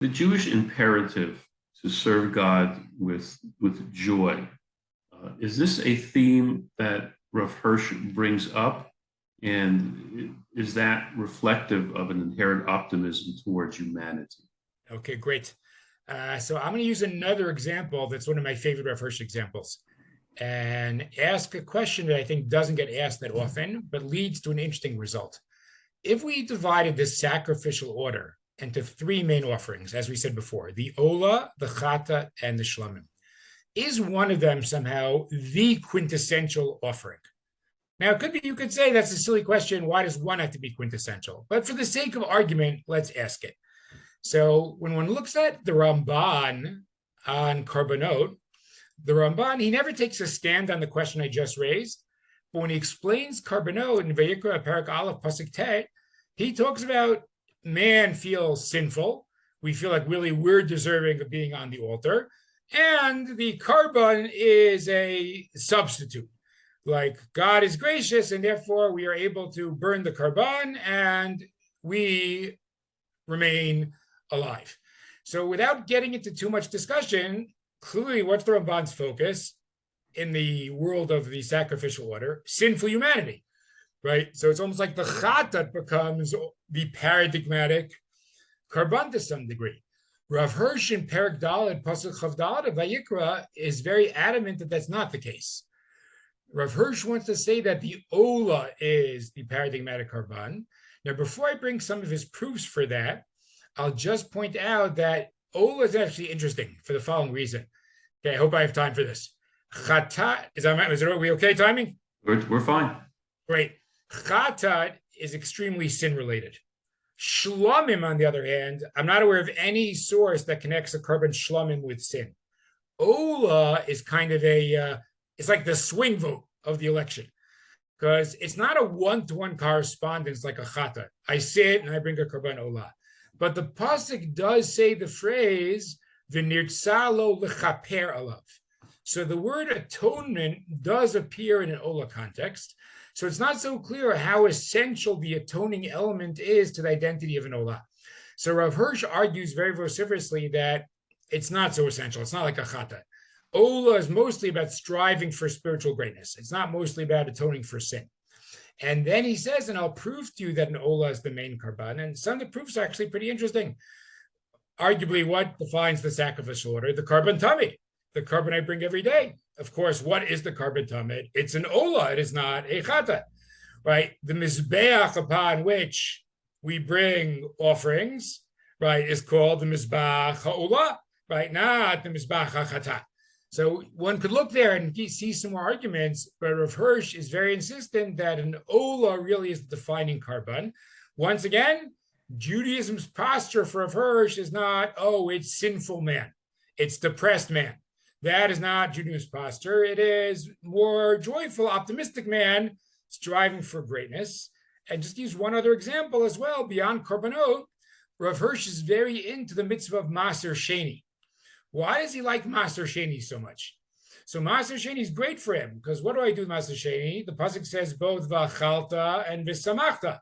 The Jewish imperative to serve God with joy, is this a theme that Rav Hirsch brings up? And is that reflective of an inherent optimism towards humanity? Okay, great. So I'm going to use another example that's one of my favorite Rav Hirsch examples and ask a question that I think doesn't get asked that often, but leads to an interesting result. If we divided this sacrificial order into three main offerings, as we said before, the Ola, the Chata, and the Shlamim, is one of them somehow the quintessential offering? Now, it could be, you could say that's a silly question. Why does one have to be quintessential? But for the sake of argument, let's ask it. So when one looks at the Ramban on Karbanot, the Ramban, he never takes a stand on the question I just raised. But when he explains Karbanot in Vayikra Parak Aleph Pasuk Tet, he talks about man feels sinful. We feel like really we're deserving of being on the altar. And the Karban is a substitute. Like God is gracious, and therefore we are able to burn the Karban and we remain alive. So without getting into too much discussion, clearly what's the Ramban's focus in the world of the sacrificial order? Sinful humanity, right? So it's almost like the Chatat becomes the paradigmatic Karban to some degree. Rav Hirsch in Perek Daled, Pasuk Chav Daled of Vayikra is very adamant that that's not the case. Rav Hirsch wants to say that the Ola is the paradigmatic Karban. Now, before I bring some of his proofs for that, I'll just point out that Ola is actually interesting for the following reason. Okay, I hope I have time for this. Chatat, are we okay timing? We're fine. Great. Chatat is extremely sin-related. Shlamim, on the other hand, I'm not aware of any source that connects a Karban Shlamim with sin. Ola is kind of it's like the swing vote of the election, because it's not a one-to-one correspondence like a Chatat. I sit and I bring a Karban Ola. But the pasuk does say the phrase "v'nirtzalo lechaper alav." So the word atonement does appear in an Ola context. So it's not so clear how essential the atoning element is to the identity of an Ola. So Rav Hirsch argues very vociferously that it's not so essential. It's not like a Chatat. Ola is mostly about striving for spiritual greatness. It's not mostly about atoning for sin. And then he says, and I'll prove to you that an Ola is the main Karban. And some of the proofs are actually pretty interesting. Arguably, what defines the sacrificial order? The Karban Tamid, the Karban I bring every day. Of course, what is the Karban Tamid? It's an Ola. It is not a Chata, right? The Mizbeach upon which we bring offerings, right, is called the Mizbach HaOla, right? Not the Mizbach HaChata. So one could look there and see some more arguments, but Rav Hirsch is very insistent that an Ola really is the defining Karban. Once again, Judaism's posture for Rav Hirsch is not, it's sinful man. It's depressed man. That is not Judaism's posture. It is more joyful, optimistic man striving for greatness. And just use one other example as well, beyond Karbanot, Rav Hirsch is very into the mitzvah of Maser Sheni. Why does he like Maser Sheni so much? So Maser Sheni is great for him, because what do I do with Maser Sheni? The pasuk says both v'achalta and v'samachta.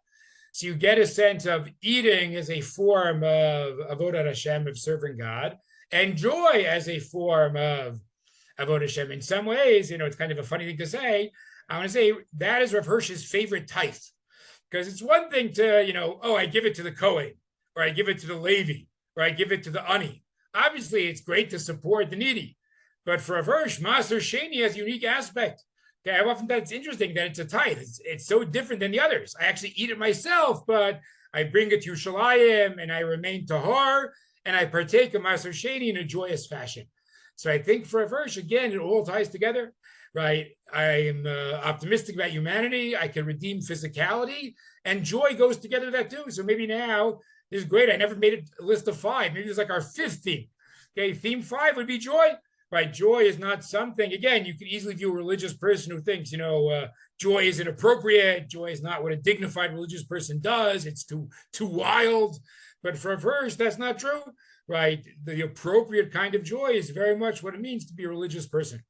So you get a sense of eating as a form of avodat Hashem, of serving God, and joy as a form of avodat Hashem. In some ways, it's kind of a funny thing to say. I want to say that is Rav Hirsch's favorite tithe, because it's one thing to, I give it to the Kohen, or I give it to the Levi, or I give it to the Ani. Obviously, it's great to support the needy, but for Rav Hirsch, Maser Sheni has a unique aspect. Okay, I've often thought it's interesting that it's a tithe. It's so different than the others. I actually eat it myself, but I bring it to Yerushalayim, and I remain tahor, and I partake of Maser Sheni in a joyous fashion. So I think for Rav Hirsch, again, it all ties together, right? I am optimistic about humanity. I can redeem physicality, and joy goes together with that too. So maybe now, this is great. I never made a list of 5. Maybe it's like our 5th theme. Okay, theme 5 would be joy, right? Joy is not something, again, you could easily view a religious person who thinks, joy is inappropriate. Joy is not what a dignified religious person does. It's too wild. But for Hirsch, that's not true, right? The appropriate kind of joy is very much what it means to be a religious person.